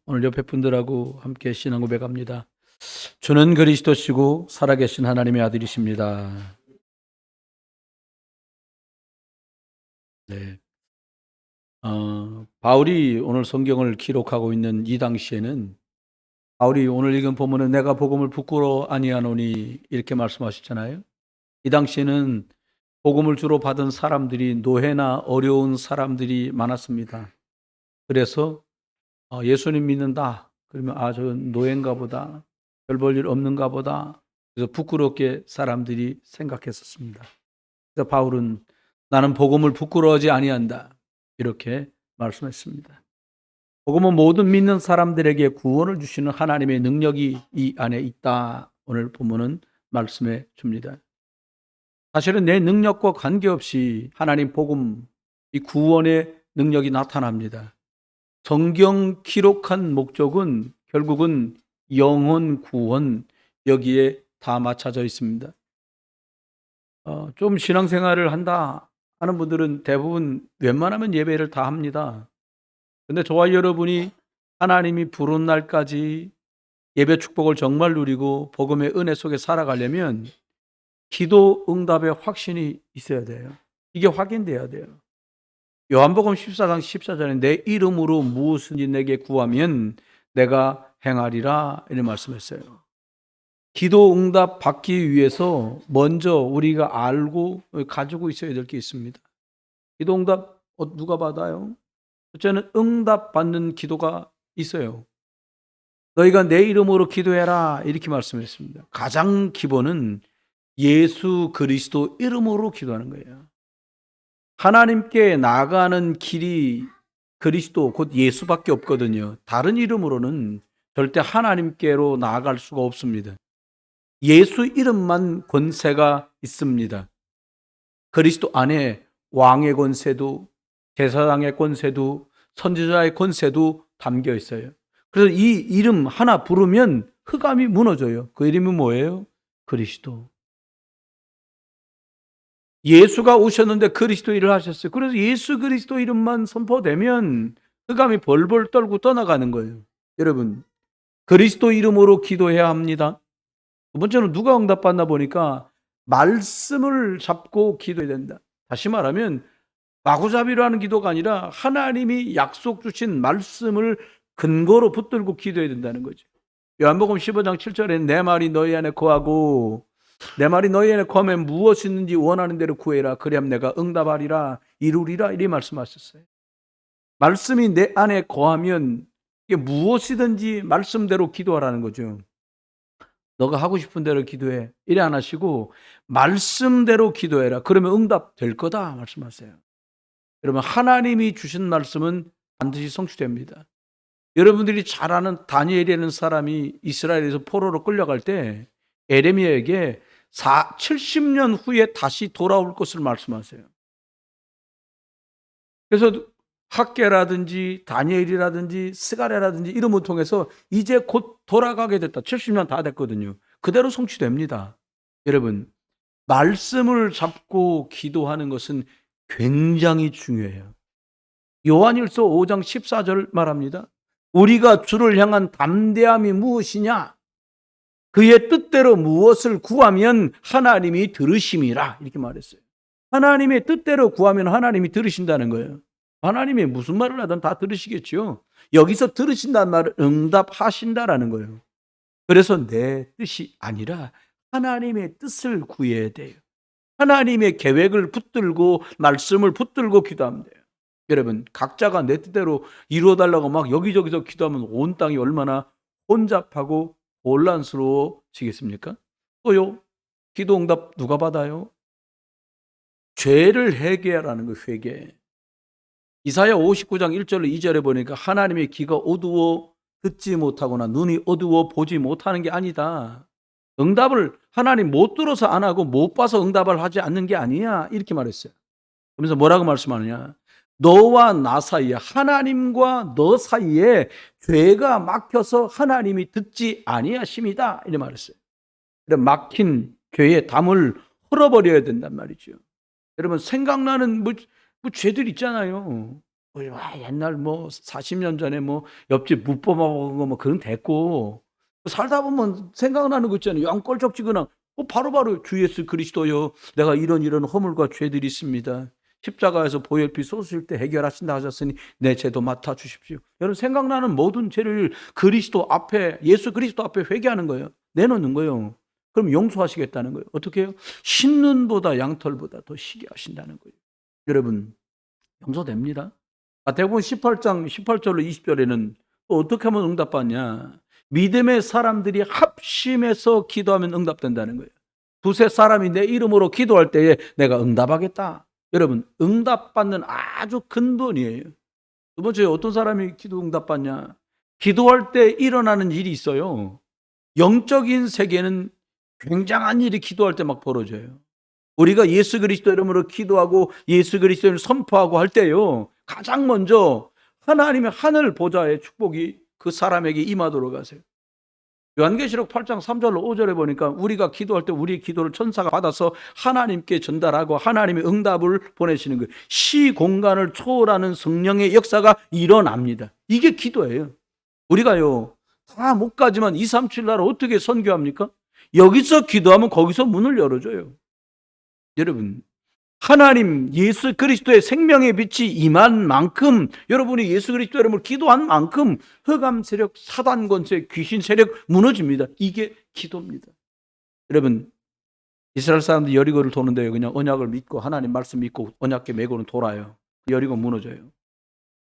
오늘 옆에 분들하고 함께 신앙 고백합니다. 주는 그리스도시고 살아계신 하나님의 아들이십니다. 네. 바울이 오늘 성경을 기록하고 있는 이 당시에는 바울이 오늘 읽은 본문은 내가 복음을 부끄러워 아니하노니 이렇게 말씀하셨잖아요. 이 당시에는 복음을 주로 받은 사람들이 노예나 어려운 사람들이 많았습니다. 그래서 예수님 믿는다. 그러면 저 노예인가 보다. 별 볼 일 없는가 보다. 그래서 부끄럽게 사람들이 생각했었습니다. 그래서 바울은 나는 복음을 부끄러워하지 아니한다. 이렇게 말씀했습니다. 복음은 모든 믿는 사람들에게 구원을 주시는 하나님의 능력이 이 안에 있다. 오늘 본문은 말씀해 줍니다. 사실은 내 능력과 관계없이 하나님 복음, 이 구원의 능력이 나타납니다. 성경 기록한 목적은 결국은 영혼 구원, 여기에 다 맞춰져 있습니다. 좀 신앙생활을 한다 하는 분들은 대부분 웬만하면 예배를 다 합니다. 근데 저와 여러분이 하나님이 부른 날까지 예배 축복을 정말 누리고 복음의 은혜 속에 살아가려면 기도 응답의 확신이 있어야 돼요. 이게 확인돼야 돼요. 요한복음 14장 14절에 내 이름으로 무엇이든지 내게 구하면 내가 행하리라 이렇게 말씀했어요. 기도 응답 받기 위해서 먼저 우리가 알고 가지고 있어야 될 게 있습니다. 기도 응답 누가 받아요? 첫째는 응답 받는 기도가 있어요. 너희가 내 이름으로 기도해라 이렇게 말씀했습니다. 가장 기본은 예수 그리스도 이름으로 기도하는 거예요. 하나님께 나아가는 길이 그리스도 곧 예수밖에 없거든요. 다른 이름으로는 절대 하나님께로 나아갈 수가 없습니다. 예수 이름만 권세가 있습니다. 그리스도 안에 왕의 권세도 제사장의 권세도 선지자의 권세도 담겨 있어요. 그래서 이 이름 하나 부르면 흑암이 무너져요. 그 이름이 뭐예요? 그리스도. 예수가 오셨는데 그리스도 일을 하셨어요. 그래서 예수 그리스도 이름만 선포되면 흑암이 벌벌 떨고 떠나가는 거예요. 여러분, 그리스도 이름으로 기도해야 합니다. 두 번째는 누가 응답받나 보니까 말씀을 잡고 기도해야 된다. 다시 말하면 마구잡이로 하는 기도가 아니라 하나님이 약속 주신 말씀을 근거로 붙들고 기도해야 된다는 거죠. 요한복음 15장 7절에 내 말이 너희 안에 거하고 내 말이 너희 안에 거하면 무엇이든지 원하는 대로 구해라. 그리하면 내가 응답하리라 이루리라 이렇게 말씀하셨어요. 말씀이 내 안에 거하면 이게 무엇이든지 말씀대로 기도하라는 거죠. 너가 하고 싶은 대로 기도해. 이래 안 하시고 말씀대로 기도해라. 그러면 응답될 거다 말씀하세요. 여러분 하나님이 주신 말씀은 반드시 성취됩니다. 여러분들이 잘 아는 다니엘이라는 사람이 이스라엘에서 포로로 끌려갈 때 에레미야에게 70년 후에 다시 돌아올 것을 말씀하세요. 그래서 학계라든지 다니엘이라든지 스가랴라든지 이름을 통해서 이제 곧 돌아가게 됐다. 70년 다 됐거든요. 그대로 성취됩니다. 여러분 말씀을 잡고 기도하는 것은 굉장히 중요해요. 요한일서 5장 14절 말합니다. 우리가 주를 향한 담대함이 무엇이냐? 그의 뜻대로 무엇을 구하면 하나님이 들으심이라 이렇게 말했어요. 하나님의 뜻대로 구하면 하나님이 들으신다는 거예요. 하나님이 무슨 말을 하든 다 들으시겠죠. 여기서 들으신다는 말은 응답하신다라는 거예요. 그래서 내 뜻이 아니라 하나님의 뜻을 구해야 돼요. 하나님의 계획을 붙들고 말씀을 붙들고 기도하면 돼요. 여러분 각자가 내 뜻대로 이루어달라고 막 여기저기서 기도하면 온 땅이 얼마나 혼잡하고 혼란스러워지겠습니까? 또요 기도 응답 누가 받아요? 죄를 회개하라는 거 회개. 이사야 59장 1절로 2절에 보니까 하나님의 귀가 어두워 듣지 못하거나 눈이 어두워 보지 못하는 게 아니다. 응답을 하나님 못 들어서 안 하고 못 봐서 응답을 하지 않는 게 아니야 이렇게 말했어요. 그러면서 뭐라고 말씀하느냐? 너와 나 사이에 하나님과 너 사이에 죄가 막혀서 하나님이 듣지 아니하심이다 이렇게 말했어요. 막힌 죄의 담을 헐어버려야 된단 말이죠. 여러분 생각나는 뭐 죄들 있잖아요. 옛날 뭐 40년 전에 뭐 옆집 묵 뽑아먹은 거 뭐 그건 됐고, 살다 보면 생각나는 거 있잖아요. 양껄쩍지근한 바로바로 주 예수 그리스도여, 내가 이런 허물과 죄들이 있습니다. 십자가에서 보혈피 쏟으실 때 해결하신다 하셨으니 내 죄도 맡아 주십시오. 여러분, 생각나는 모든 죄를 그리스도 앞에, 예수 그리스도 앞에 회개하는 거예요. 내놓는 거예요. 그럼 용서하시겠다는 거예요. 어떻게 해요? 신눈보다 양털보다 더 시게 하신다는 거예요. 여러분, 용서됩니다. 마태복음 18장 18절로 20절에는 또 어떻게 하면 응답받냐? 믿음의 사람들이 합심해서 기도하면 응답된다는 거예요. 두세 사람이 내 이름으로 기도할 때에 내가 응답하겠다. 여러분, 응답받는 아주 근본이에요. 두 번째, 어떤 사람이 기도 응답받냐? 기도할 때 일어나는 일이 있어요. 영적인 세계는 굉장한 일이 기도할 때 막 벌어져요. 우리가 예수 그리스도 이름으로 기도하고 예수 그리스도를 선포하고 할 때요, 가장 먼저 하나님의 하늘 보좌의 축복이 그 사람에게 임하도록 하세요. 요한계시록 8장 3절로 5절에 보니까 우리가 기도할 때 우리의 기도를 천사가 받아서 하나님께 전달하고 하나님의 응답을 보내시는 거예요. 시공간을 초월하는 성령의 역사가 일어납니다. 이게 기도예요. 우리가요, 다 못 가지만 237 나라 어떻게 선교합니까? 여기서 기도하면 거기서 문을 열어줘요. 여러분, 하나님 예수 그리스도의 생명의 빛이 임한 만큼, 여러분이 예수 그리스도 이름으로 기도한 만큼 흑암 세력, 사단 권세, 귀신 세력 무너집니다. 이게 기도입니다. 여러분, 이스라엘 사람들이 여리고를 도는데 그냥 언약을 믿고 하나님 말씀 믿고 언약궤 메고는 돌아요. 여리고 무너져요.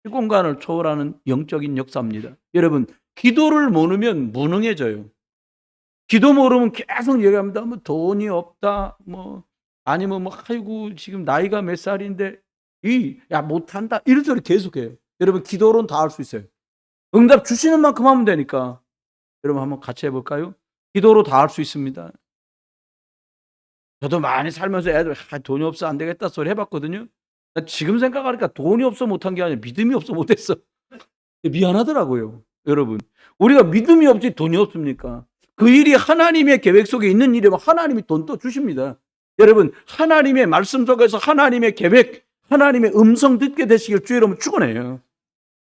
이 공간을 초월하는 영적인 역사입니다. 여러분, 기도를 모르면 무능해져요. 기도 모르면 계속 얘기합니다. 뭐 돈이 없다, 뭐 아니면 뭐 아이고 지금 나이가 몇 살인데 야 못한다, 이런 소리 계속해요. 여러분, 기도로는 다 할 수 있어요. 응답 주시는 만큼 하면 되니까. 여러분, 한번 같이 해볼까요? 기도로 다 할 수 있습니다. 저도 많이 살면서 애들 돈이 없어 안 되겠다 소리 해봤거든요. 지금 생각하니까 돈이 없어 못한 게 아니라 믿음이 없어 못했어. 미안하더라고요. 여러분, 우리가 믿음이 없지 돈이 없습니까? 그 일이 하나님의 계획 속에 있는 일이면 하나님이 돈 또 주십니다. 여러분, 하나님의 말씀 속에서 하나님의 계획, 하나님의 음성 듣게 되시길 주의 이름으로 축원해요.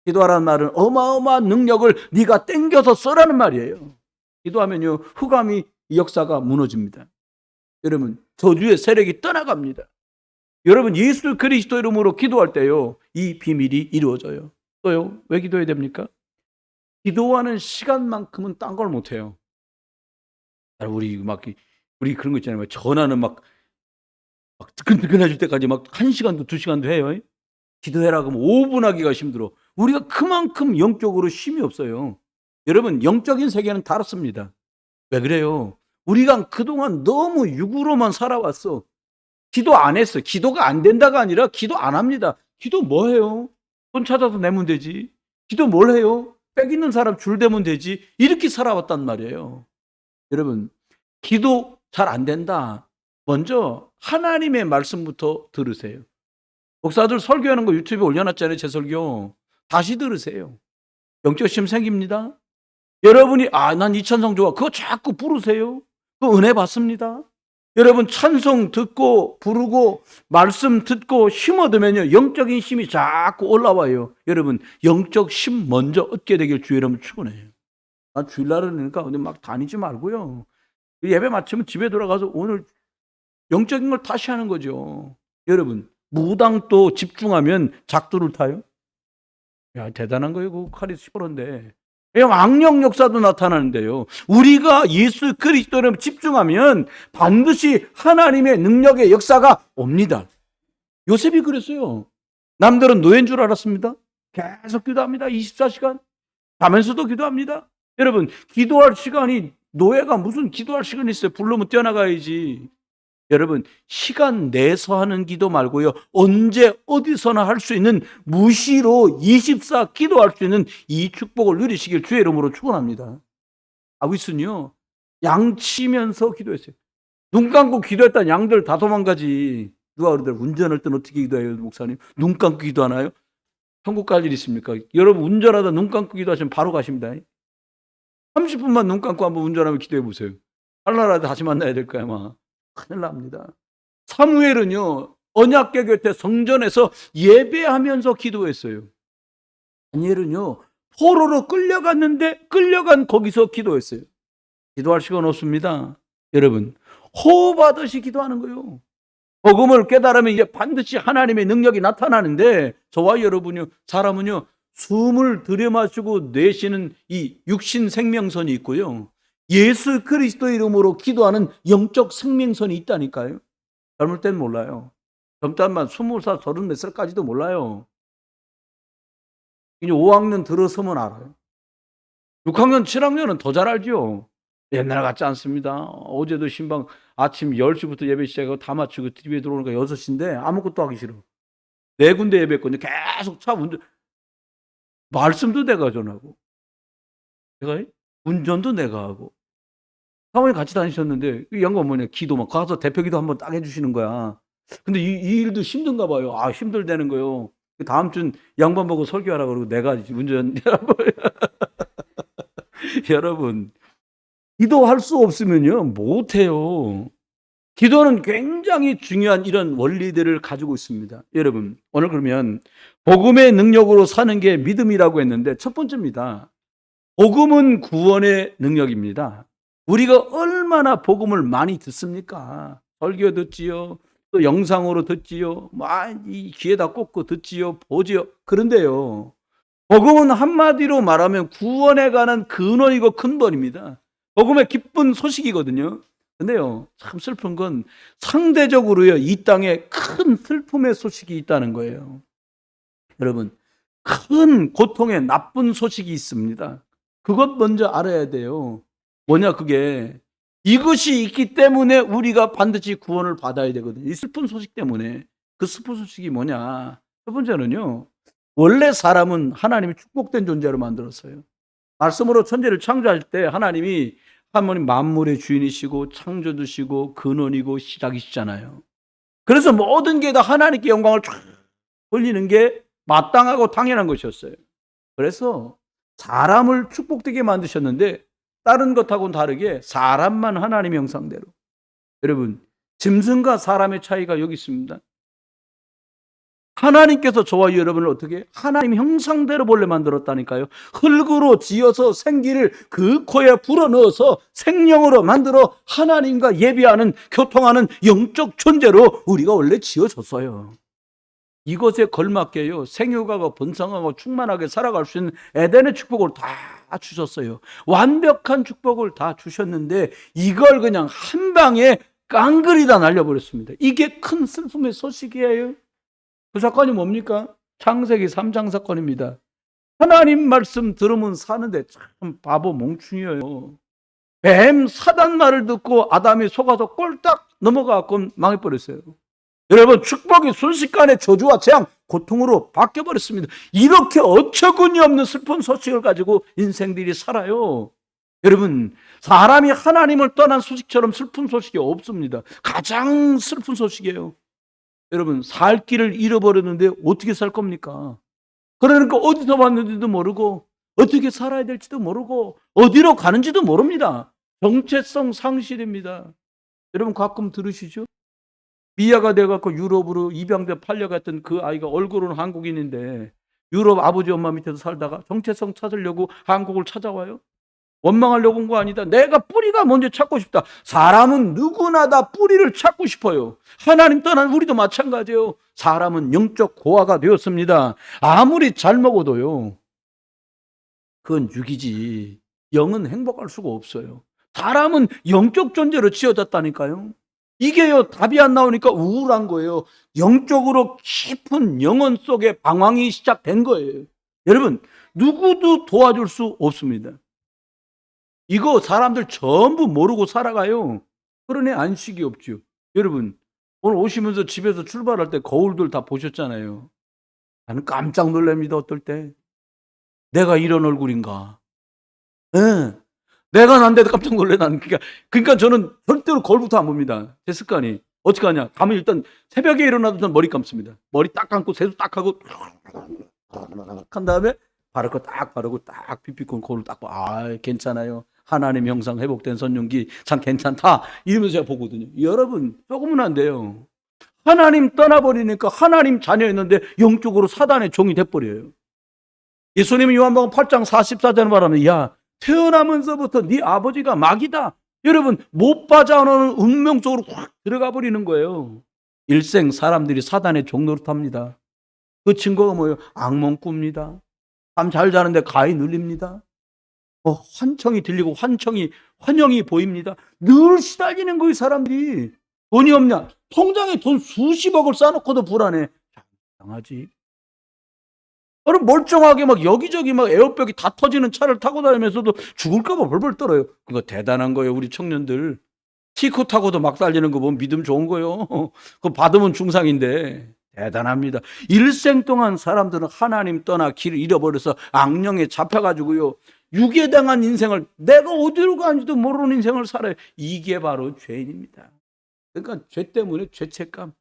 기도하라는 말은 어마어마한 능력을 네가 땡겨서 써라는 말이에요. 기도하면요, 흑암이 역사가 무너집니다. 여러분, 저주의 세력이 떠나갑니다. 여러분, 예수 그리스도 이름으로 기도할 때요, 이 비밀이 이루어져요. 또요, 왜 기도해야 됩니까? 기도하는 시간만큼은 딴 걸 못해요. 우리 그런 거 있잖아요. 전화는 막 뜨끈뜨끈해질 때까지 막 1시간도 2시간도 해요. 기도해라 그러면 5분 하기가 힘들어. 우리가 그만큼 영적으로 힘이 없어요. 여러분, 영적인 세계는 다릅니다. 왜 그래요? 우리가 그동안 너무 육으로만 살아왔어. 기도 안 했어. 기도가 안 된다가 아니라 기도 안 합니다. 기도 뭐 해요? 돈 찾아서 내면 되지. 기도 뭘 해요? 빽 있는 사람 줄 대면 되지. 이렇게 살아왔단 말이에요. 여러분, 기도 잘 안 된다. 먼저 하나님의 말씀부터 들으세요. 목사들 설교하는 거 유튜브에 올려놨잖아요. 제 설교. 다시 들으세요. 영적 심 생깁니다. 여러분이 난 이 찬송 좋아, 그거 자꾸 부르세요. 그 은혜 받습니다. 여러분, 찬송 듣고 부르고 말씀 듣고 힘 얻으면요, 영적인 힘이 자꾸 올라와요. 여러분, 영적 힘 먼저 얻게 되길 주의 이름으로 축원해요. 주일날은 그러니까 어디 막 다니지 말고요, 예배 마치면 집에 돌아가서 오늘 영적인 걸 다시 하는 거죠. 여러분, 무당도 집중하면 작두를 타요. 야, 대단한 거예요. 그 칼이 시퍼런데. 악령 역사도 나타나는데요, 우리가 예수 그리스도를 집중하면 반드시 하나님의 능력의 역사가 옵니다. 요셉이 그랬어요. 남들은 노예인 줄 알았습니다. 계속 기도합니다. 24시간 자면서도 기도합니다. 여러분, 기도할 시간이, 노예가 무슨 기도할 시간이 있어요? 부르면 뛰어나가야지. 여러분, 시간 내서 하는 기도 말고요, 언제 어디서나 할 수 있는 무시로 24 기도할 수 있는 이 축복을 누리시길 주의 이름으로 축원합니다. 아윗은요, 양 치면서 기도했어요. 눈 감고 기도했다는 양들 다 도망가지. 누가 그러더라, 운전할 때는 어떻게 기도해요 목사님? 눈 감고 기도하나요? 천국 갈 일 있습니까? 여러분, 운전하다 눈 감고 기도하시면 바로 가십니다. 30분만 눈 감고 한번 운전하면 기도해 보세요. 할라라도 다시 만나야 될 거야 아마. 큰일 납니다. 사무엘은요, 언약궤 곁에 성전에서 예배하면서 기도했어요. 다니엘은요, 포로로 끌려갔는데 끌려간 거기서 기도했어요. 기도할 시간 없습니다. 여러분, 호흡하듯이 기도하는 거예요. 복음을 깨달으면 이제 반드시 하나님의 능력이 나타나는데, 저와 여러분요, 사람은요, 숨을 들여마시고 내쉬는 이 육신 생명선이 있고요, 예수 그리스도 이름으로 기도하는 영적 생명선이 있다니까요. 젊을 땐 몰라요. 젊다만 20살, 30 몇 살까지도 몰라요. 이제 5학년 들어서면 알아요. 6학년, 7학년은 더 잘 알죠. 옛날 같지 않습니다. 어제도 신방 아침 10시부터 예배 시작하고 다 마치고 집에 들어오니까 6시인데 아무것도 하기 싫어. 4군데 예배했거든요. 계속 차 운전, 말씀도 내가 전하고, 제가 운전도 내가 하고. 사모님 같이 다니셨는데 이 양반 뭐냐, 기도만 가서 대표 기도 한번 딱 해주시는 거야. 근데 이 일도 힘든가 봐요. 아, 힘들다는 거요. 다음 주는 양반 보고 설교하라 그러고 내가 운전. 여러분, 기도할 수 없으면요, 못해요. 기도는 굉장히 중요한 이런 원리들을 가지고 있습니다. 여러분, 오늘 그러면 복음의 능력으로 사는 게 믿음이라고 했는데, 첫 번째입니다. 복음은 구원의 능력입니다. 우리가 얼마나 복음을 많이 듣습니까? 설교 듣지요, 또 영상으로 듣지요, 이 귀에다 꽂고 듣지요, 보지요. 그런데요, 복음은 한마디로 말하면 구원에 관한 근원이고 근본입니다. 복음의 기쁜 소식이거든요. 근데요, 참 슬픈 건 상대적으로요, 이 땅에 큰 슬픔의 소식이 있다는 거예요. 여러분, 큰 고통의 나쁜 소식이 있습니다. 그것 먼저 알아야 돼요. 뭐냐, 그게 이것이 있기 때문에 우리가 반드시 구원을 받아야 되거든요. 이 슬픈 소식 때문에. 그 슬픈 소식이 뭐냐, 첫 번째는요, 원래 사람은 하나님이 축복된 존재로 만들었어요. 말씀으로 천지를 창조할 때 하나님이 만물의 주인이시고 창조주시고 근원이고 시작이시잖아요. 그래서 모든 게 다 하나님께 영광을 쫙 돌리는 게 마땅하고 당연한 것이었어요. 그래서 사람을 축복되게 만드셨는데, 다른 것하고는 다르게 사람만 하나님의 형상대로. 여러분, 짐승과 사람의 차이가 여기 있습니다. 하나님께서 저와 여러분을 어떻게 하나님 형상대로 본래 만들었다니까요. 흙으로 지어서 생기를 그 코에 불어넣어서 생명으로 만들어 하나님과 예비하는, 교통하는 영적 존재로 우리가 원래 지어졌어요. 이것에 걸맞게요, 생육하고 번성하고 충만하게 살아갈 수 있는 에덴의 축복을 다 주셨어요. 완벽한 축복을 다 주셨는데 이걸 그냥 한 방에 깡그리다 날려버렸습니다. 이게 큰 슬픔의 소식이에요. 그 사건이 뭡니까? 창세기 3장 사건입니다. 하나님 말씀 들으면 사는데 참 바보 멍충이에요. 뱀 사단 말을 듣고 아담이 속아서 꼴딱 넘어가고 망해버렸어요. 여러분, 축복이 순식간에 저주와 재앙, 고통으로 바뀌어버렸습니다. 이렇게 어처구니 없는 슬픈 소식을 가지고 인생들이 살아요. 여러분, 사람이 하나님을 떠난 소식처럼 슬픈 소식이 없습니다. 가장 슬픈 소식이에요. 여러분, 살 길을 잃어버렸는데 어떻게 살 겁니까? 그러니까 어디서 왔는지도 모르고 어떻게 살아야 될지도 모르고 어디로 가는지도 모릅니다. 정체성 상실입니다. 여러분, 가끔 들으시죠? 미아가 돼갖고 유럽으로 입양돼 팔려갔던 그 아이가 얼굴은 한국인인데 유럽 아버지 엄마 밑에서 살다가 정체성 찾으려고 한국을 찾아와요. 원망하려고 온 거 아니다. 내가 뿌리가 먼저 찾고 싶다. 사람은 누구나 다 뿌리를 찾고 싶어요. 하나님 떠난 우리도 마찬가지예요. 사람은 영적 고아가 되었습니다. 아무리 잘 먹어도요, 그건 육이지 영은 행복할 수가 없어요. 사람은 영적 존재로 지어졌다니까요. 이게요, 답이 안 나오니까 우울한 거예요. 영적으로 깊은 영혼 속에 방황이 시작된 거예요. 여러분, 누구도 도와줄 수 없습니다. 이거 사람들 전부 모르고 살아가요. 그러니 안식이 없죠. 여러분, 오늘 오시면서 집에서 출발할 때 거울들 다 보셨잖아요. 나는 깜짝 놀랍니다. 어떨 때 내가 이런 얼굴인가. 네. 내가 난데도 깜짝 놀래. 나는 그러니까 저는 절대로 거울부터 안 봅니다. 제 습관이 어떻게 하냐, 가면 일단 새벽에 일어나도 저는 머리 감습니다. 머리 딱 감고 세수 딱 하고 한 다음에 바를 거 딱 바르고 딱 비비고 거울 딱 봐. 아, 괜찮아요. 하나님 형상 회복된 선용기 참 괜찮다. 이러면서 제가 보거든요. 여러분, 조금은 안 돼요. 하나님 떠나버리니까 하나님 자녀였는데 영적으로 사단의 종이 돼버려요. 예수님이 요한복음 8장 44절 말하면 야 태어나면서부터 네 아버지가 마귀다. 여러분 못 빠져나오는 운명 속으로 확 들어가 버리는 거예요. 일생 사람들이 사단의 종 노릇합니다. 그 증거가 뭐예요? 악몽 꿉니다. 잠 잘 자는데 가위 눌립니다. 환청이 들리고 환영이 보입니다. 늘 시달리는 거예요, 사람들이. 돈이 없냐? 통장에 돈 수십억을 쌓아놓고도 불안해. 당하지. 그럼 멀쩡하게 막 여기저기 막 에어백이 다 터지는 차를 타고 다니면서도 죽을까봐 벌벌 떨어요. 그거 대단한 거예요, 우리 청년들. 티코 타고도 막 달리는 거 보면 믿음 좋은 거예요. 그거 받으면 중상인데. 대단합니다. 일생 동안 사람들은 하나님 떠나 길을 잃어버려서 악령에 잡혀가지고요. 유괴당한 인생을 내가 어디로 가는지도 모르는 인생을 살아요. 이게 바로 죄인입니다. 그러니까 죄 때문에 죄책감.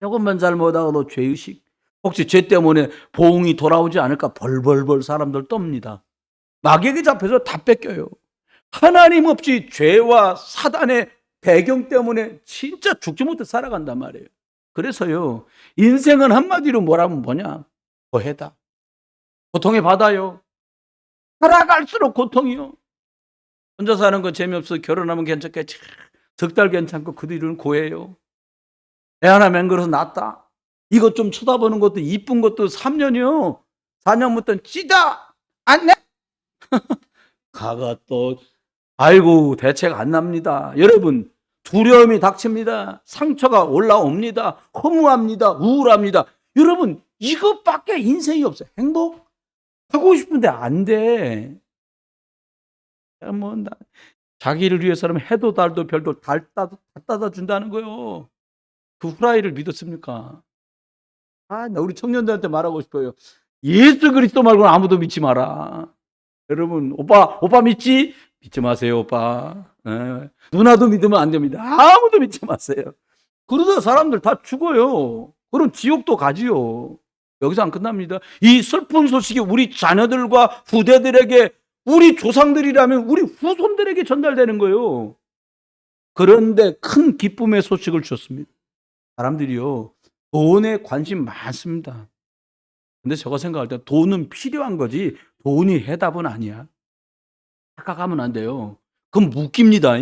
조금만 잘못하고도 죄의식. 혹시 죄 때문에 보응이 돌아오지 않을까 벌벌벌 사람들 떱니다. 마귀에게 잡혀서 다 뺏겨요. 하나님 없이 죄와 사단의 배경 때문에 진짜 죽지 못해 살아간단 말이에요. 그래서요, 인생은 한마디로 뭐라면 뭐냐? 고해다. 고통의 바다요. 살아갈수록 고통이요. 혼자 사는 건 재미없어. 결혼하면 괜찮겠지. 석 달 괜찮고 그 뒤로는 고해요. 애 하나 맹글어서 낫다. 이것 좀 쳐다보는 것도 이쁜 것도 3년이요. 4년부터는 찌다. 안 내. 가가 또 아이고 대책 안 납니다. 여러분 두려움이 닥칩니다. 상처가 올라옵니다. 허무합니다. 우울합니다. 여러분 이것밖에 인생이 없어요. 행복? 하고 싶은데 안 돼. 뭐 자기를 위해서라면 해도 달도 별도 다 따다 준다는 거예요. 그 후라이를 믿었습니까? 나 우리 청년들한테 말하고 싶어요. 예수 그리스도 말고는 아무도 믿지 마라. 여러분 오빠 믿지? 믿지 마세요, 오빠. 누나도 믿으면 안 됩니다. 아무도 믿지 마세요. 그러다 사람들 다 죽어요. 그럼 지옥도 가지요. 여기서 안 끝납니다. 이 슬픈 소식이 우리 자녀들과 후대들에게 우리 조상들이라면 우리 후손들에게 전달되는 거예요. 그런데 큰 기쁨의 소식을 주셨습니다. 사람들이요. 돈에 관심 많습니다. 근데 제가 생각할 때 돈은 필요한 거지 돈이 해답은 아니야. 착각하면 안 돼요. 그건 묶입니다.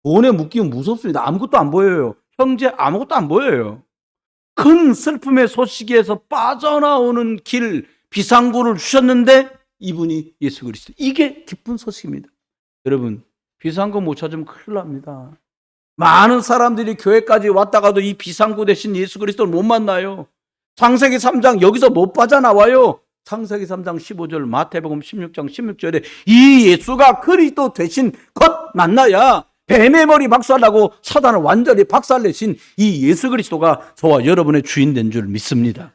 돈에 묶이면 무섭습니다. 아무것도 안 보여요. 형제 아무것도 안 보여요. 큰 슬픔의 소식에서 빠져나오는 길 비상구를 주셨는데 이분이 예수 그리스도. 이게 기쁜 소식입니다. 여러분 비상구 못 찾으면 큰일 납니다. 많은 사람들이 교회까지 왔다가도 이 비상구 대신 예수 그리스도를 못 만나요. 창세기 3장 여기서 못 빠져나와요. 창세기 3장 15절 마태복음 16장 16절에 이 예수가 그리스도 되신 것 만나야 뱀의 머리 박살나고 사단을 완전히 박살내신 이 예수 그리스도가 저와 여러분의 주인 된 줄 믿습니다.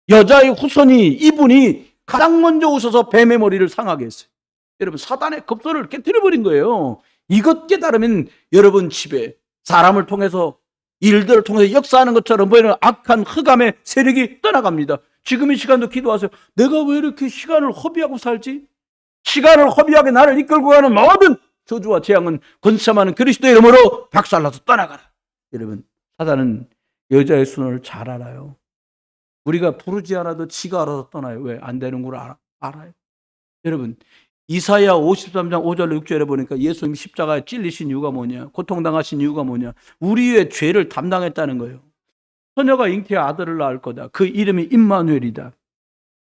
여자의 후손이 이분이 가장 먼저 오셔서 뱀의 머리를 상하게 했어요. 여러분 사단의 겁소를 깨뜨려버린 거예요. 이것 깨달으면 여러분 집에 사람을 통해서 일들을 통해서 역사하는 것처럼 보이는 악한 흑암의 세력이 떠나갑니다. 지금 이 시간도 기도하세요. 내가 왜 이렇게 시간을 허비하고 살지? 시간을 허비하게 나를 이끌고 가는 모든 저주와 재앙은 권세많은 그리스도의 이름으로 박살나서 떠나가라. 여러분 사단은 여자의 순을 잘 알아요. 우리가 부르지 않아도 지가 알아서 떠나요. 왜? 안 되는 걸 알아요. 여러분 이사야 53장 5절 6절에 보니까 예수님이 십자가에 찔리신 이유가 뭐냐? 고통당하신 이유가 뭐냐? 우리의 죄를 담당했다는 거예요. 처녀가 잉태의 아들을 낳을 거다. 그 이름이 임마누엘이다.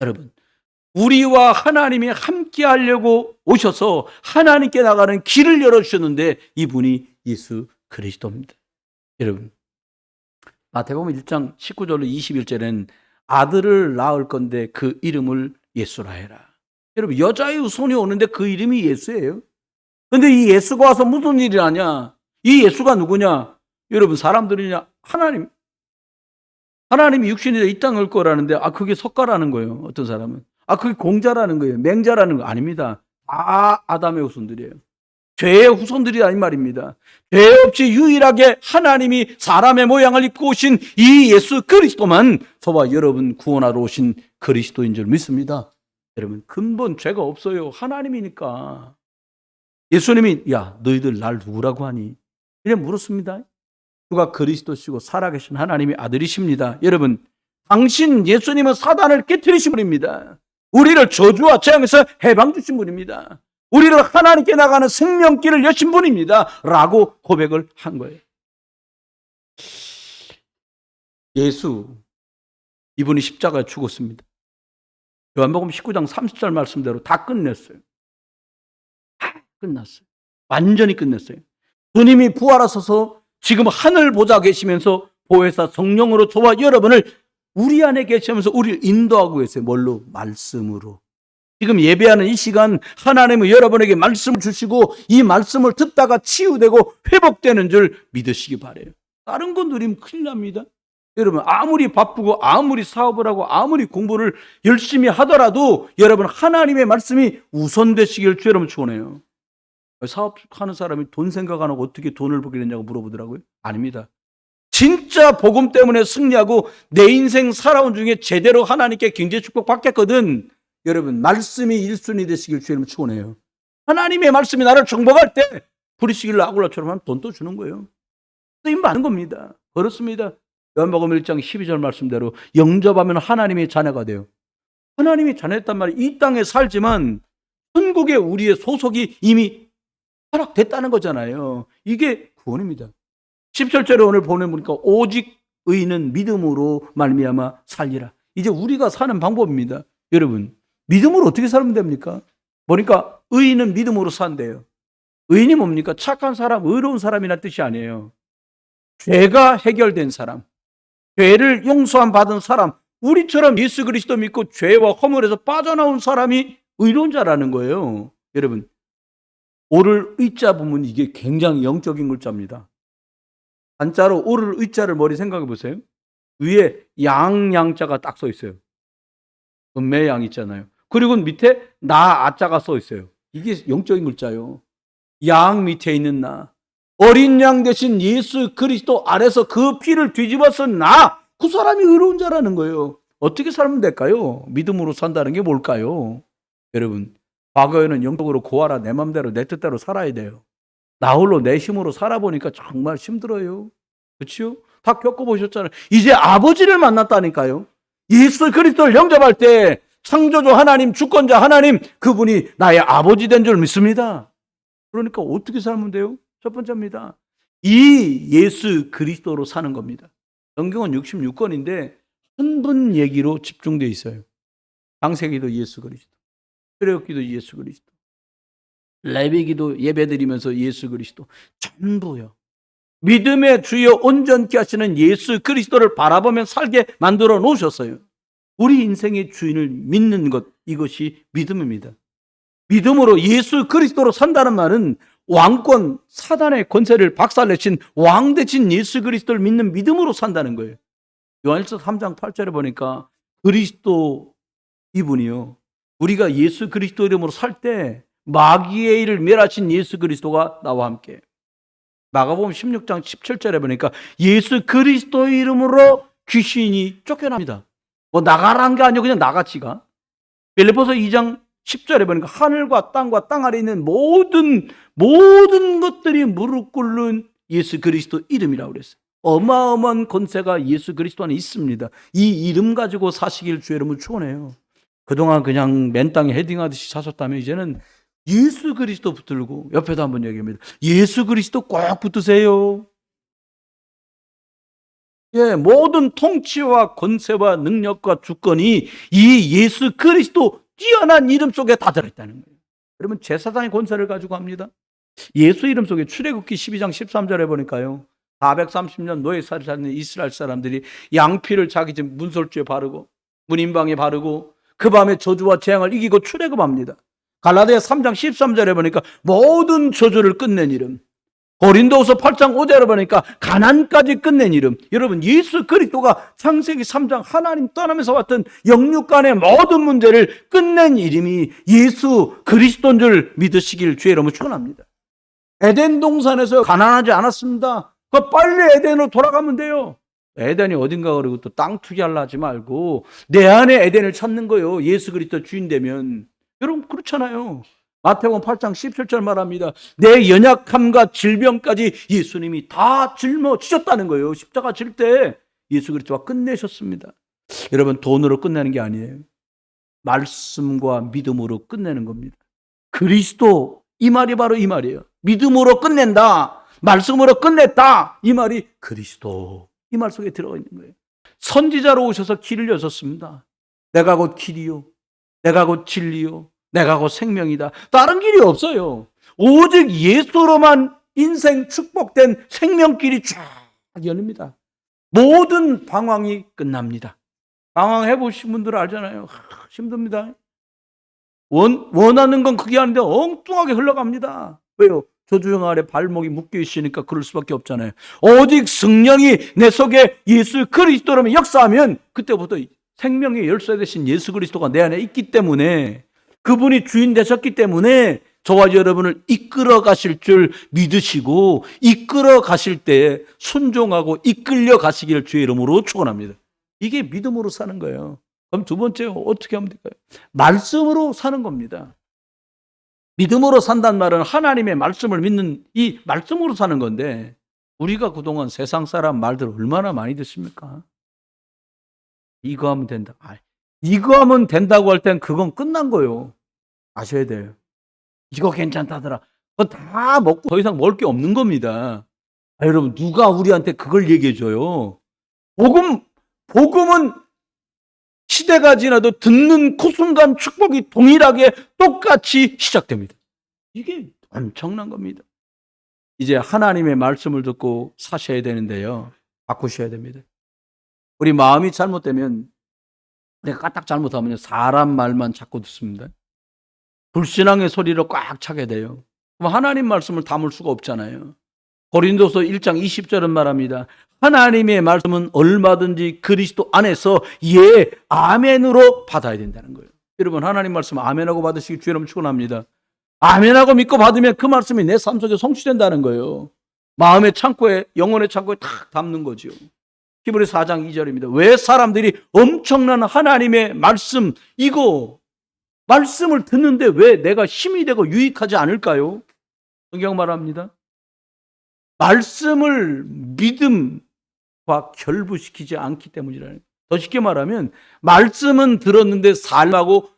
여러분 우리와 하나님이 함께 하려고 오셔서 하나님께 나가는 길을 열어주셨는데 이분이 예수 그리스도입니다. 여러분 마태복음 1장 19절로 21절에는 아들을 낳을 건데 그 이름을 예수라 해라. 여러분 여자의 후손이 오는데 그 이름이 예수예요. 그런데 이 예수가 와서 무슨 일을 하냐? 이 예수가 누구냐? 여러분 사람들이냐? 하나님이 육신이 이 땅을 올 거라는데 그게 석가라는 거예요. 어떤 사람은 그게 공자라는 거예요. 맹자라는 거 아닙니다. 아담의 후손들이에요. 죄의 후손들이 아닌 말입니다. 죄 없이 유일하게 하나님이 사람의 모양을 입고 오신 이 예수 그리스도만 저와 여러분 구원하러 오신 그리스도인 줄 믿습니다. 여러분 근본 죄가 없어요. 하나님이니까. 예수님이 야 너희들 날 누구라고 하니? 이래 물었습니다. 주가 그리스도시고 살아계신 하나님의 아들이십니다. 여러분, 당신 예수님은 사단을 깨뜨리신 분입니다. 우리를 저주와 재앙에서 해방 주신 분입니다. 우리를 하나님께 나가는 생명길을 여신 분입니다. 라고 고백을 한 거예요. 예수, 이분이 십자가에 죽었습니다. 요한복음 19장 30절 말씀대로 다 끝냈어요. 다 끝났어요. 완전히 끝냈어요. 주님이 부활하셔서 지금 하늘 보좌 계시면서 보혜사 성령으로 저와 여러분을 우리 안에 계시면서 우리를 인도하고 계세요. 뭘로? 말씀으로. 지금 예배하는 이 시간 하나님은 여러분에게 말씀을 주시고 이 말씀을 듣다가 치유되고 회복되는 줄 믿으시기 바라요. 다른 거 누리면 큰일 납니다. 여러분, 아무리 바쁘고 아무리 사업을 하고 아무리 공부를 열심히 하더라도 여러분 하나님의 말씀이 우선되시길 주 여러분 축원해요. 사업하는 사람이 돈 생각 안 하고 어떻게 돈을 벌게 됐냐고 물어보더라고요. 아닙니다. 진짜 복음 때문에 승리하고 내 인생 살아온 중에 제대로 하나님께 경제 축복 받겠거든. 여러분, 말씀이 1순위 되시길 주 여러분 축원해요. 하나님의 말씀이 나를 정복할 때 브리시길라 아굴라처럼 하면 돈 또 주는 거예요. 쓰임 많은 겁니다. 그렇습니다. 요한복음 1장 12절 말씀대로 영접하면 하나님의 자녀가 돼요. 하나님의 자녀였단 말이에요. 이 땅에 살지만 천국에 우리의 소속이 이미 허락됐다는 거잖아요. 이게 구원입니다. 17절에 오늘 보내보니까 오직 의인은 믿음으로 말미암아 살리라. 이제 우리가 사는 방법입니다. 여러분, 믿음으로 어떻게 살면 됩니까? 보니까 의인은 믿음으로 산대요. 의인이 뭡니까? 착한 사람, 의로운 사람이라는 뜻이 아니에요. 죄가 해결된 사람, 죄를 용서함 받은 사람, 우리처럼 예수 그리스도 믿고 죄와 허물에서 빠져나온 사람이 의로운 자라는 거예요. 여러분, 오를 의자 보면 이게 굉장히 영적인 글자입니다. 한자로 오를 의자를 머리 생각해 보세요. 위에 양자가 딱 써 있어요. 음매양 있잖아요. 그리고 밑에 나 아자가 써 있어요. 이게 영적인 글자예요. 양 밑에 있는 나, 어린 양 대신 예수 그리스도 아래서 그 피를 뒤집어서 나, 그 사람이 의로운 자라는 거예요. 어떻게 살면 될까요? 믿음으로 산다는 게 뭘까요? 여러분, 과거에는 영적으로 고아라 내 맘대로 내 뜻대로 살아야 돼요. 나 홀로 내 힘으로 살아보니까 정말 힘들어요. 그렇죠? 다 겪어보셨잖아요. 이제 아버지를 만났다니까요. 예수 그리스도를 영접할 때 창조주 하나님, 주권자 하나님, 그분이 나의 아버지 된 줄 믿습니다. 그러니까 어떻게 살면 돼요? 첫 번째입니다. 이 예수 그리스도로 사는 겁니다. 성경은 66권인데 한 분 얘기로 집중되어 있어요. 창세기도 예수 그리스도, 출애굽기도 예수 그리스도, 레위기도 예배드리면서 예수 그리스도, 전부요. 믿음의 주여 온전케 하시는 예수 그리스도를 바라보면 살게 만들어 놓으셨어요. 우리 인생의 주인을 믿는 것, 이것이 믿음입니다. 믿음으로 예수 그리스도로 산다는 말은 왕권, 사단의 권세를 박살내신 왕 대신 예수 그리스도를 믿는 믿음으로 산다는 거예요. 요한일서 3장 8절에 보니까 그리스도 이분이요, 우리가 예수 그리스도 이름으로 살 때 마귀의 일을 멸하신 예수 그리스도가 나와 함께. 마가복음 16장 17절에 보니까 예수 그리스도 이름으로 귀신이 쫓겨납니다. 뭐 나가라는 게 아니고 그냥 나가지가. 빌립보서 2장 10절에 보니까 하늘과 땅과 땅 아래 있는 모든 것들이 무릎 꿇는 예수 그리스도 이름이라고 그랬어요. 어마어마한 권세가 예수 그리스도 안에 있습니다. 이 이름 가지고 사시길 주 여러분 축원해요. 그동안 그냥 맨 땅에 헤딩하듯이 사셨다면 이제는 예수 그리스도 붙들고, 옆에도 한번 얘기합니다. 예수 그리스도 꼭 붙으세요. 예, 모든 통치와 권세와 능력과 주권이 이 예수 그리스도 뛰어난 이름 속에 다 들어있다는 거예요. 그러면 제사장의 권세를 가지고 합니다. 예수 이름 속에 출애굽기 12장 13절에 보니까요, 430년 노예살이 사는 이스라엘 사람들이 양피를 자기 집 문설주에 바르고 문인방에 바르고 그 밤에 저주와 재앙을 이기고 출애굽합니다. 갈라디아 3장 13절에 보니까 모든 저주를 끝낸 이름, 고린도후서 8장 5절에 보니까 가난까지 끝낸 이름. 여러분, 예수 그리스도가 창세기 3장 하나님 떠나면서 왔던 영육간의 모든 문제를 끝낸 이름이 예수 그리스도인 줄 믿으시길 주의 이름으로 축원합니다. 에덴 동산에서 가난하지 않았습니다. 그 빨리 에덴으로 돌아가면 돼요. 에덴이 어딘가 그러고 또 땅 투기하려 하지 말고 내 안에 에덴을 찾는 거예요. 예수 그리스도 주인 되면. 여러분, 그렇잖아요. 마태복음 8장 17절 말합니다. 내 연약함과 질병까지 예수님이 다 짊어지셨다는 거예요. 십자가 질 때 예수 그리스도가 끝내셨습니다. 여러분, 돈으로 끝내는 게 아니에요. 말씀과 믿음으로 끝내는 겁니다. 그리스도, 이 말이 바로 이 말이에요. 믿음으로 끝낸다, 말씀으로 끝냈다, 이 말이 그리스도, 이 말 속에 들어가 있는 거예요. 선지자로 오셔서 길을 여셨습니다. 내가 곧 길이요, 내가 곧 진리요, 내가 곧 생명이다. 다른 길이 없어요. 오직 예수로만 인생 축복된 생명길이 쫙 열립니다. 모든 방황이 끝납니다. 방황해 보신 분들 알잖아요. 힘듭니다. 원하는 건 그게 아닌데 엉뚱하게 흘러갑니다. 왜요? 저주영 아래 발목이 묶여 있으니까 그럴 수밖에 없잖아요. 오직 성령이 내 속에 예수 그리스도로 역사하면 그때부터 생명의 열쇠 되신 예수 그리스도가 내 안에 있기 때문에, 그분이 주인 되셨기 때문에 저와 여러분을 이끌어 가실 줄 믿으시고, 이끌어 가실 때 순종하고 이끌려 가시기를 주의 이름으로 축원합니다. 이게 믿음으로 사는 거예요. 그럼 두 번째 어떻게 하면 될까요? 말씀으로 사는 겁니다. 믿음으로 산다는 말은 하나님의 말씀을 믿는, 이 말씀으로 사는 건데, 우리가 그동안 세상 사람 말들 얼마나 많이 듣습니까? 이거 하면 된다. 이거 하면 된다고 할 땐 그건 끝난 거예요. 아셔야 돼요. 이거 괜찮다더라. 그건 다 먹고 더 이상 먹을 게 없는 겁니다. 여러분, 누가 우리한테 그걸 얘기해 줘요? 복음은 시대가 지나도 듣는 그 순간 축복이 동일하게 똑같이 시작됩니다. 이게 엄청난 겁니다. 이제 하나님의 말씀을 듣고 사셔야 되는데요, 바꾸셔야 됩니다. 우리 마음이 잘못되면, 내가 까딱 잘못하면 사람 말만 자꾸 듣습니다. 불신앙의 소리로 꽉 차게 돼요. 그럼 하나님 말씀을 담을 수가 없잖아요. 고린도서 1장 20절은 말합니다. 하나님의 말씀은 얼마든지 그리스도 안에서 예, 아멘으로 받아야 된다는 거예요. 여러분, 하나님 말씀 아멘하고 받으시기 주의 이름 축원합니다. 아멘하고 믿고 받으면 그 말씀이 내 삶 속에 성취된다는 거예요. 마음의 창고에, 영혼의 창고에 탁 담는 거죠. 히브리서 4장 2절입니다. 왜 사람들이 엄청난 하나님의 말씀, 이거 말씀을 듣는데 왜 내가 힘이 되고 유익하지 않을까요? 성경 말합니다. 말씀을 믿음과 결부시키지 않기 때문이라는 거예요. 더 쉽게 말하면 말씀은 들었는데 삶하고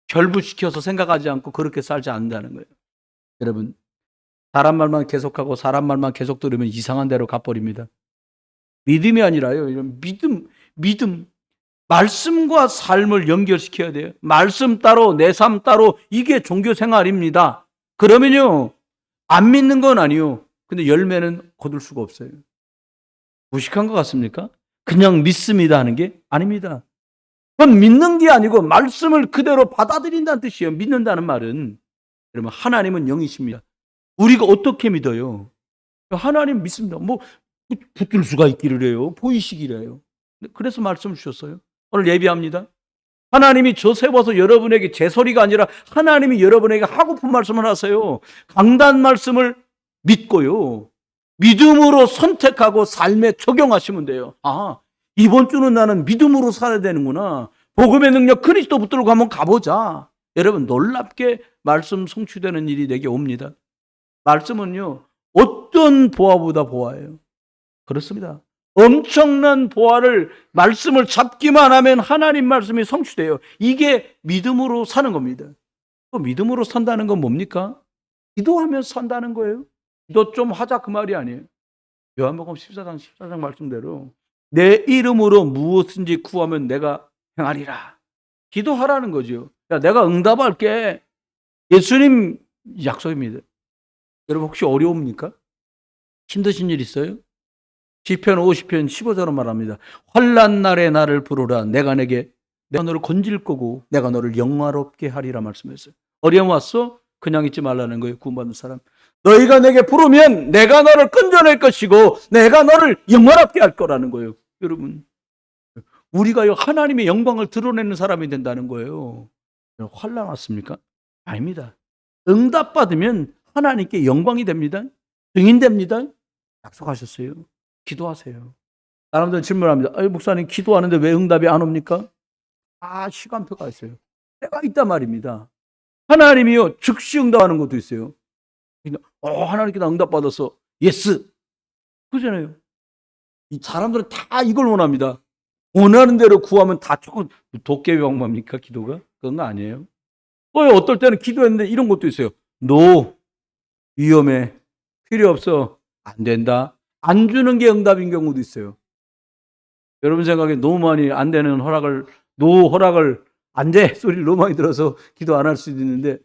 결부시켜서 생각하지 않고 그렇게 살지 않는다는 거예요. 여러분, 사람 말만 계속하고 사람 말만 계속 들으면 이상한 데로 가버립니다. 믿음이 아니라요, 이런 믿음, 말씀과 삶을 연결시켜야 돼요. 말씀 따로 내 삶 따로, 이게 종교 생활입니다. 그러면요, 안 믿는 건 아니요, 근데 열매는 거둘 수가 없어요. 무식한 것 같습니까? 그냥 믿습니다 하는 게 아닙니다. 그건 믿는 게 아니고 말씀을 그대로 받아들인다는 뜻이에요. 믿는다는 말은, 여러분, 하나님은 영이십니다. 우리가 어떻게 믿어요? 하나님 믿습니다. 뭐 붙들 수가 있기를 해요. 보이시기를 해요. 그래서 말씀 주셨어요. 오늘 예비합니다. 하나님이 저 세워서 여러분에게 제 소리가 아니라 하나님이 여러분에게 하고픈 말씀을 하세요. 강단 말씀을 믿고요, 믿음으로 선택하고 삶에 적용하시면 돼요. 아, 이번 주는 나는 믿음으로 살아야 되는구나. 복음의 능력 그리스도 붙들고 한번 가보자. 여러분, 놀랍게 말씀 성취되는 일이 내게 옵니다. 말씀은요, 어떤 보화보다 보화예요. 그렇습니다. 엄청난 보화를, 말씀을 잡기만 하면 하나님 말씀이 성취돼요. 이게 믿음으로 사는 겁니다. 또 믿음으로 산다는 건 뭡니까? 기도하면서 산다는 거예요. 기도 좀 하자, 그 말이 아니에요. 요한복음 14장 말씀대로 내 이름으로 무엇인지 구하면 내가 행하리라. 기도하라는 거죠. 야, 내가 응답할게. 예수님 약속입니다. 여러분, 혹시 어려웁니까? 힘드신 일 있어요? 시편 50편 15절은 말합니다. 환난 날에 나를 부르라. 내가 너를 건질 거고 내가 너를 영화롭게 하리라 말씀했어요. 어려움 왔어? 그냥 있지 말라는 거예요. 구원받는 사람. 너희가 내게 부르면 내가 너를 건져낼 것이고 내가 너를 영화롭게 할 거라는 거예요. 여러분, 우리가 하나님의 영광을 드러내는 사람이 된다는 거예요. 환난 왔습니까? 아닙니다. 응답받으면 하나님께 영광이 됩니다. 증인됩니다. 약속하셨어요. 기도하세요. 사람들 질문합니다. 목사님, 기도하는데 왜 응답이 안 옵니까? 시간표가 있어요. 때가 있단 말입니다. 하나님이요 즉시 응답하는 것도 있어요. 하나님께 나 응답받았어. 예스. 그잖아요. 이 사람들은 다 이걸 원합니다. 원하는 대로 구하면 다 조금 도깨비 방법입니까? 기도가? 그런 거 아니에요. 또 어떨 때는 기도했는데 이런 것도 있어요. 노, 위험해, 필요 없어, 안 된다. 안 주는 게 응답인 경우도 있어요. 여러분 생각에 너무 많이 안 되는 허락을 안 돼 소리를 너무 많이 들어서 기도 안 할 수도 있는데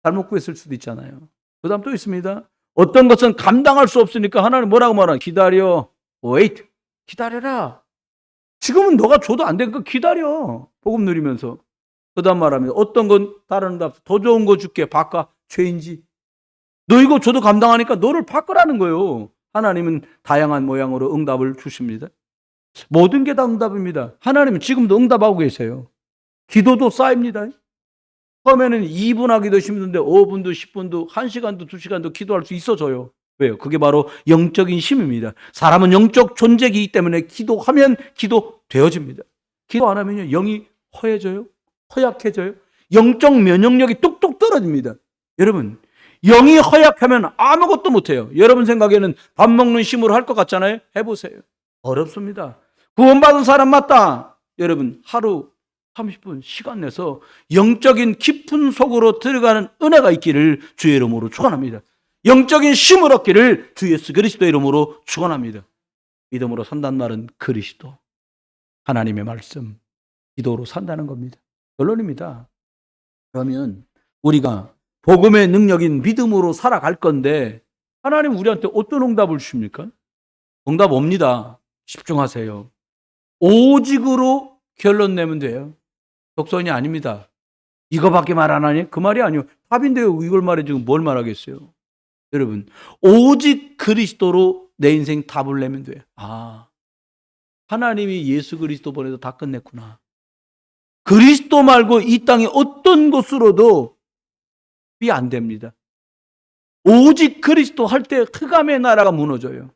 잘못 구했을 수도 있잖아요. 그 다음 또 있습니다. 어떤 것은 감당할 수 없으니까 하나님 뭐라고 말하나? 기다려. wait. 기다려라. 지금은 너가 줘도 안 되니까 기다려. 복음 누리면서. 그 다음 말합니다. 어떤 건 다른 응답, 더 좋은 거 줄게. 바꿔. 죄인지. 너 이거 줘도 감당하니까 너를 바꾸라는 거예요. 하나님은 다양한 모양으로 응답을 주십니다. 모든 게 다 응답입니다. 하나님은 지금도 응답하고 계세요. 기도도 쌓입니다. 처음에는 2분 하기도 힘든데 5분도 10분도 1시간도 2시간도 기도할 수 있어져요. 왜요? 그게 바로 영적인 힘입니다. 사람은 영적 존재이기 때문에 기도하면 기도되어집니다. 기도 안 하면요 영이 허해져요. 허약해져요. 영적 면역력이 뚝뚝 떨어집니다. 여러분 영이 허약하면 아무것도 못해요. 여러분 생각에는 밥 먹는 힘으로 할 것 같잖아요. 해보세요. 어렵습니다. 구원받은 사람 맞다. 여러분 하루 30분 시간 내서 영적인 깊은 속으로 들어가는 은혜가 있기를 주의 이름으로 축원합니다. 영적인 힘을 얻기를 주 예수 그리스도의 이름으로 축원합니다. 믿음으로 산다는 말은 그리스도, 하나님의 말씀, 기도로 산다는 겁니다. 결론입니다. 그러면 우리가 복음의 능력인 믿음으로 살아갈 건데 하나님 우리한테 어떤 응답을 주십니까? 응답 옵니다. 집중하세요. 오직으로 결론 내면 돼요. 독선이 아닙니다. 이거밖에 말 안 하니? 그 말이 아니에요. 답인데요. 이걸 말해 지금 뭘 말하겠어요? 여러분, 오직 그리스도로 내 인생 답을 내면 돼요. 하나님이 예수 그리스도 보내서 다 끝냈구나. 그리스도 말고 이 땅에 어떤 것으로도 안 됩니다. 오직 그리스도 할 때 흑암의 나라가 무너져요.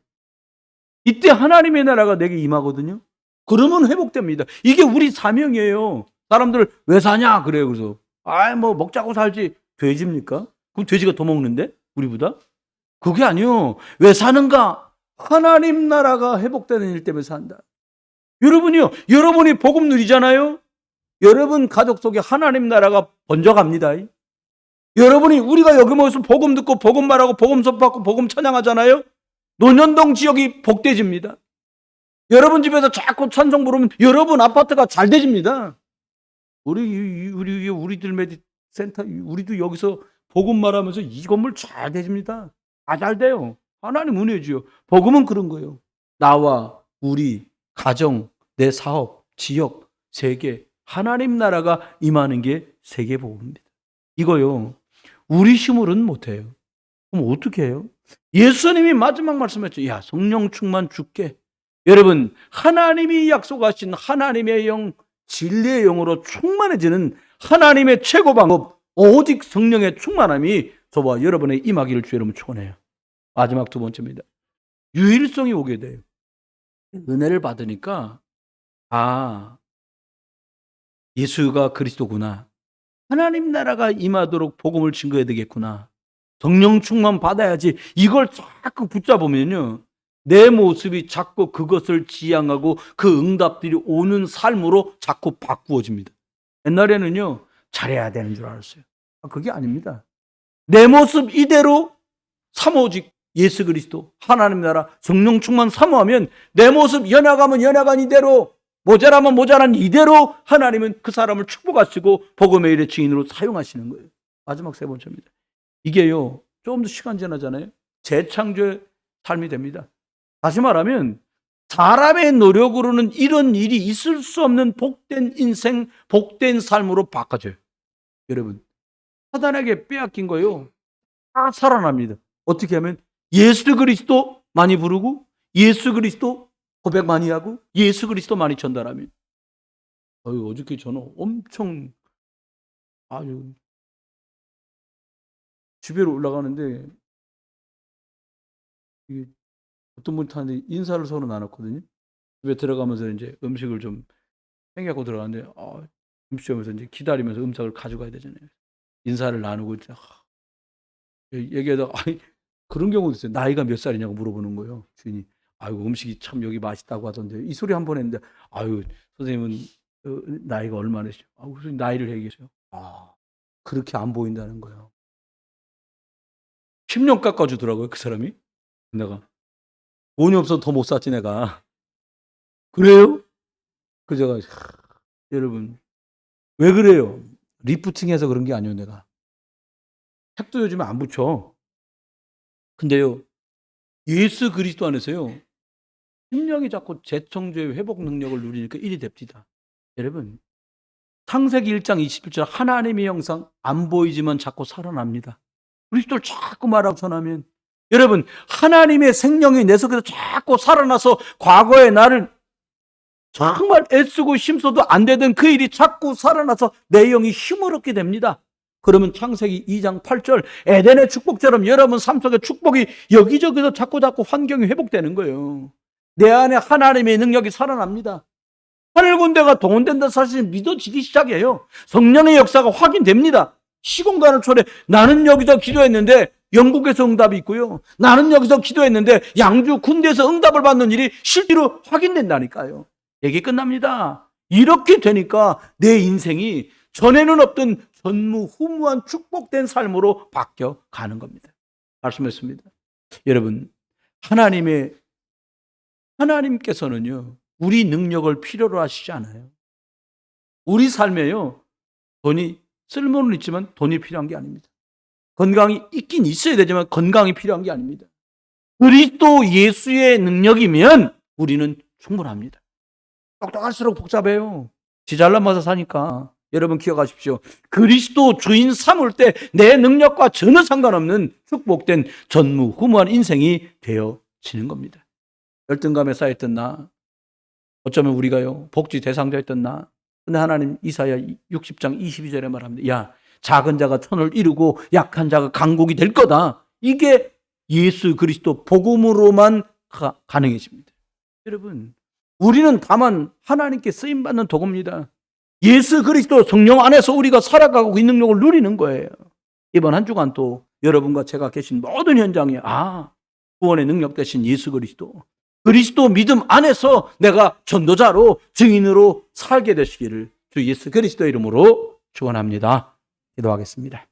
이때 하나님의 나라가 내게 임하거든요. 그러면 회복됩니다. 이게 우리 사명이에요. 사람들 왜 사냐 그래요. 그래서 뭐 먹자고 살지. 돼지입니까? 그럼 돼지가 더 먹는데 우리보다? 그게 아니요. 왜 사는가? 하나님 나라가 회복되는 일 때문에 산다. 여러분이요. 여러분이 복음 누리잖아요. 여러분 가족 속에 하나님 나라가 번져갑니다. 여러분이 우리가 여기 모여서 복음 듣고 복음 말하고 복음 선포하고 복음 찬양하잖아요. 논현동 지역이 복되집니다. 여러분 집에서 자꾸 찬송 부르면 여러분 아파트가 잘 되집니다. 우리들 메디 센터 우리도 여기서 복음 말하면서 이 건물 잘 되집니다. 다 잘 돼요. 하나님 은혜지요. 복음은 그런 거예요. 나와 우리 가정, 내 사업, 지역, 세계 하나님 나라가 임하는 게 세계 복음입니다. 이거요. 우리 힘으로는 못해요. 그럼 어떻게 해요? 예수님이 마지막 말씀했죠. 야, 성령 충만 줄게. 여러분, 하나님이 약속하신 하나님의 영, 진리의 영으로 충만해지는 하나님의 최고 방법, 오직 성령의 충만함이 저와 여러분의 임하기를 주의 이름으로 축원해요. 마지막 두 번째입니다. 유일성이 오게 돼요. 은혜를 받으니까 예수가 그리스도구나. 하나님 나라가 임하도록 복음을 증거해야 되겠구나. 성령 충만 받아야지. 이걸 자꾸 붙잡으면요. 내 모습이 자꾸 그것을 지향하고 그 응답들이 오는 삶으로 자꾸 바꾸어집니다. 옛날에는요. 잘해야 되는 줄 알았어요. 그게 아닙니다. 내 모습 이대로 사모직 예수 그리스도 하나님 나라 성령 충만 사모하면 내 모습 연약하면 연약한 이대로 모자라면 모자란 이대로 하나님은 그 사람을 축복하시고 복음의 일의 증인으로 사용하시는 거예요. 마지막 세 번째입니다. 이게요. 조금 더 시간 지나잖아요. 재창조의 삶이 됩니다. 다시 말하면 사람의 노력으로는 이런 일이 있을 수 없는 복된 인생, 복된 삶으로 바꿔져요. 여러분, 사단에게 빼앗긴 거요. 다 살아납니다. 어떻게 하면 예수 그리스도 많이 부르고 예수 그리스도 고백 많이 하고 예수 그리스도 많이 전달하면. 어저께 저는 엄청 집에 올라가는데 어떤 분이 타는데 인사를 서로 나눴거든요. 집에 들어가면서 이제 음식을 좀 챙겨갖고 들어가는데 음식점에서 이제 기다리면서 음식을 가져가야 되잖아요. 인사를 나누고 얘기하다가 그런 경우도 있어요. 나이가 몇 살이냐고 물어보는 거예요. 주인이. 아이고 음식이 참 여기 맛있다고 하던데 이 소리 한 번 했는데 아유 선생님은 나이가 얼마나시죠? 무슨 나이를 얘기해서요. 그렇게 안 보인다는 거예요. 10년 깎아주더라고요 그 사람이. 내가 돈이 없어서 더 못 샀지 내가. 그래요? 그 제가 여러분 왜 그래요? 리프팅해서 그런 게 아니에요 내가. 책도 요즘에 안 붙여. 근데요 예수 그리스도 안에서요 심령이 자꾸 재청조의 회복 능력을 누리니까 일이 됩니다. 여러분 창세기 1장 21절 하나님의 형상 안 보이지만 자꾸 살아납니다. 그리스도를 자꾸 말하고 전하면 여러분 하나님의 생명이 내 속에서 자꾸 살아나서 과거의 나를 정말 애쓰고 힘써도 안 되던 그 일이 자꾸 살아나서 내 영이 힘을 얻게 됩니다. 그러면 창세기 2장 8절 에덴의 축복처럼 여러분 삶 속에 축복이 여기저기서 자꾸 환경이 회복되는 거예요. 내 안에 하나님의 능력이 살아납니다. 하늘 군대가 동원된다는 사실이 믿어지기 시작해요. 성령의 역사가 확인됩니다. 시공간을 초래 나는 여기서 기도했는데 영국에서 응답이 있고요. 나는 여기서 기도했는데 양주 군대에서 응답을 받는 일이 실제로 확인된다니까요. 얘기 끝납니다. 이렇게 되니까 내 인생이 전에는 없던 전무후무한 축복된 삶으로 바뀌어 가는 겁니다. 말씀했습니다. 여러분 하나님께서는요 우리 능력을 필요로 하시지 않아요. 우리 삶에요 돈이 쓸모는 있지만 돈이 필요한 게 아닙니다. 건강이 있긴 있어야 되지만 건강이 필요한 게 아닙니다. 그리스도 예수의 능력이면 우리는 충분합니다. 똑똑할수록 복잡해요. 지 잘난 맛에 사니까. 여러분 기억하십시오. 그리스도 주인 삼을 때 내 능력과 전혀 상관없는 축복된 전무후무한 인생이 되어지는 겁니다. 열등감에 쌓였던 나, 어쩌면 우리가요 복지 대상자였던 나. 근데 하나님 이사야 60장 22절에 말합니다. 야 작은 자가 천을 이루고 약한 자가 강국이 될 거다. 이게 예수 그리스도 복음으로만 가능해집니다. 여러분 우리는 다만 하나님께 쓰임받는 도구입니다. 예수 그리스도 성령 안에서 우리가 살아가고 이 능력을 누리는 거예요. 이번 한 주간 또 여러분과 제가 계신 모든 현장에 구원의 능력 되신 예수 그리스도 믿음 안에서 내가 전도자로 증인으로 살게 되시기를 주 예수 그리스도의 이름으로 축원합니다. 기도하겠습니다.